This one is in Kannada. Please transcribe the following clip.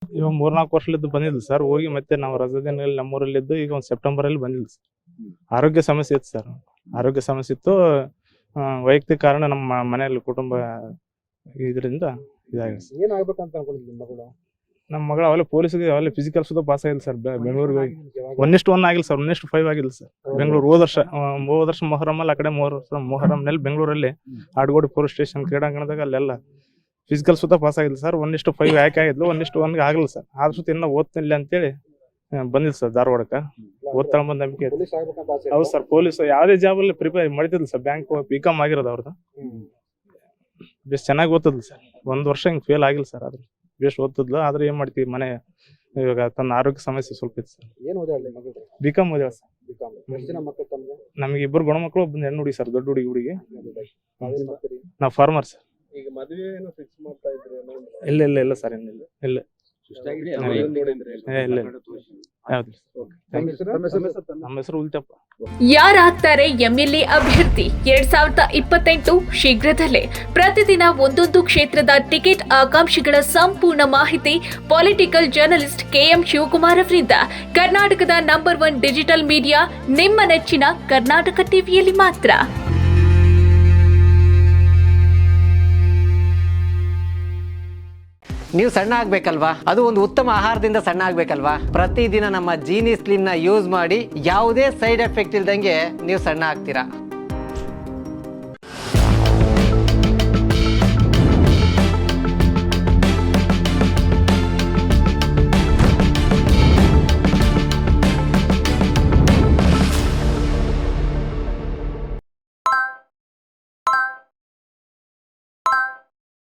ಇವಾಗ 3-4 ವರ್ಷಲಿದ್ದು ಬಂದಿಲ್ಲ ಸರ್. ಹೋಗಿ ಮತ್ತೆ ನಾವು ರಜಾ ದಿನಗಳಲ್ಲಿ ನಮ್ಮೂರಲ್ಲಿದ್ದು ಈಗ ಒಂದು ಸೆಪ್ಟೆಂಬರ್ ಅಲ್ಲಿ ಬಂದಿಲ್ಲ ಸರ್. ಆರೋಗ್ಯ ಸಮಸ್ಯೆ ಇತ್ತು ಸರ್. ಆರೋಗ್ಯ ಸಮಸ್ಯೆ ಇತ್ತು. ವೈಯಕ್ತಿಕ ಕಾರಣ ನಮ್ಮ ಮನೆಯಲ್ಲಿ ಕುಟುಂಬ ಇದರಿಂದ ಇದಾಗಿದೆ ಸರ್. ಏನಾಗ್ಬೇಕಂತ ಅನ್ಕೊಂಡಿದ್ವಿ ಮಗಳು? ನಮ್ಮ ಮಗಳು ಅವೆಲ್ಲ ಪೊಲೀಸ್ಗೆ ಅವೆಲ್ಲ ಫಿಸಿಕಲ್ ಸುತ್ತ ಪಾಸ್ ಆಗಿಲ್ಲ ಸರ್. ಬೆಂಗಳೂರಿಗೆ ಹೋಗಿ 1:1 ಆಗಿಲ್ಲ ಸರ್. 1:5 ಆಗಿಲ್ಲ ಸರ್. ಬೆಂಗಳೂರು ಹೋದ ವರ್ಷ ಮೊಹರಮಲ್ಲಿ ಆ ಕಡೆ ಮೊಹರಂನಲ್ಲಿ ಬೆಂಗಳೂರಲ್ಲಿ ಆಡ್ಗೋಡಿ ಪೊಲೀಸ್ ಸ್ಟೇಷನ್ ಕ್ರೀಡಾಂಗಣದಾಗ ಅಲ್ಲೆಲ್ಲ ಫಿಸಿಕಲ್ ಸುತ್ತ ಪಾಸ್ ಆಗಿಲ್ಲ ಸರ್. 1:5 ಯಾಕೆ ಆಗಿದ್ಲು, 1:1 ಆಗಿಲ್ಲ ಸರ್. ಆದ್ರ ಸುತ್ತ ಇನ್ನ ಓದ್ತಿಲ್ಲ ಅಂತೇಳಿ ಬಂದಿಲ್ಲ ಸರ್ ಧಾರವಾಡಕ್ಕೆ. ಓದ್ತಾಳ ಬಂದ ನಂಬಿಕೆ ಹೌದು ಸರ್. ಪೊಲೀಸ್ ಯಾವ್ದೇ ಜಾಬ್ ಅಲ್ಲಿ ಪ್ರಿಪೇರ್ ಮಾಡ್ತಿದ್ಲು ಸರ್. ಬ್ಯಾಂಕ್ BCom ಆಗಿರೋದು ಅವ್ರದ್ದು. ಬೆಸ್ಟ್ ಚೆನ್ನಾಗಿ ಓದ್ತಿದ್ಲು ಸರ್. 1 ವರ್ಷ ಹಿಂಗ್ ಫೇಲ್ ಆಗಿಲ್ಲ ಸರ್. ಆದ್ರೆ ಬೆಸ್ಟ್ ಓದ್ತಿದ್ಲು. ಆದ್ರೆ ಏನ್ ಮಾಡ್ತೀವಿ, ಮನೆ ಇವಾಗ ತನ್ನ ಆರೋಗ್ಯ ಸಮಸ್ಯೆ ಸ್ವಲ್ಪ ಇತ್ತು ಸರ್. BCom ಓದ್ಯಾಳ sir. ನಮಗೆ 2 ಗಂಡು ಮಕ್ಕಳು, 1 ಹೆಣ್ಣು ಹುಡುಗಿ ಸರ್. ದೊಡ್ಡ ಹುಡುಗಿ. ನಾವು ಫಾರ್ಮರ್ ಸರ್. ಈಗ ಮದುವೆ ಏನು ಫಿಕ್ಸ್ ಮಾಡ್ತಾ ಇದ್ರಿ? ಇಲ್ಲ ಸರ್. ಇಲ್ಲ ನಮ್ಮ ಹೆಸರು ಉಲ್ಟಪ್ಪ. ಯಾರಾಗ್ತಾರೆ MLA ಅಭ್ಯರ್ಥಿ 2028 ಶೀಘ್ರದಲ್ಲೇ. ಪ್ರತಿದಿನ ಒಂದೊಂದು ಕ್ಷೇತ್ರದ ಟಿಕೆಟ್ ಆಕಾಂಕ್ಷಿಗಳ ಸಂಪೂರ್ಣ ಮಾಹಿತಿ ಪೊಲಿಟಿಕಲ್ ಜರ್ನಲಿಸ್ಟ್ KM ಶಿವಕುಮಾರ್ ಅವರಿಂದ. ಕರ್ನಾಟಕದ ನಂಬರ್ 1 ಡಿಜಿಟಲ್ ಮೀಡಿಯಾ ನಿಮ್ಮ ನೆಚ್ಚಿನ ಕರ್ನಾಟಕ ಟಿವಿಯಲ್ಲಿ ಮಾತ್ರ. ನೀವು ಸಣ್ಣ ಆಗ್ಬೇಕಲ್ವಾ? ಅದು ಒಂದು ಉತ್ತಮ ಆಹಾರದಿಂದ ಸಣ್ಣ ಆಗ್ಬೇಕಲ್ವಾ? ಪ್ರತಿದಿನ ನಮ್ಮ ಜೀನಿ ಸ್ಲಿಮ್ ನ ಯೂಸ್ ಮಾಡಿ ಯಾವುದೇ ಸೈಡ್ ಎಫೆಕ್ಟ್ ಇಲ್ದಂಗೆ ನೀವು ಸಣ್ಣ ಆಗ್ತೀರಾ.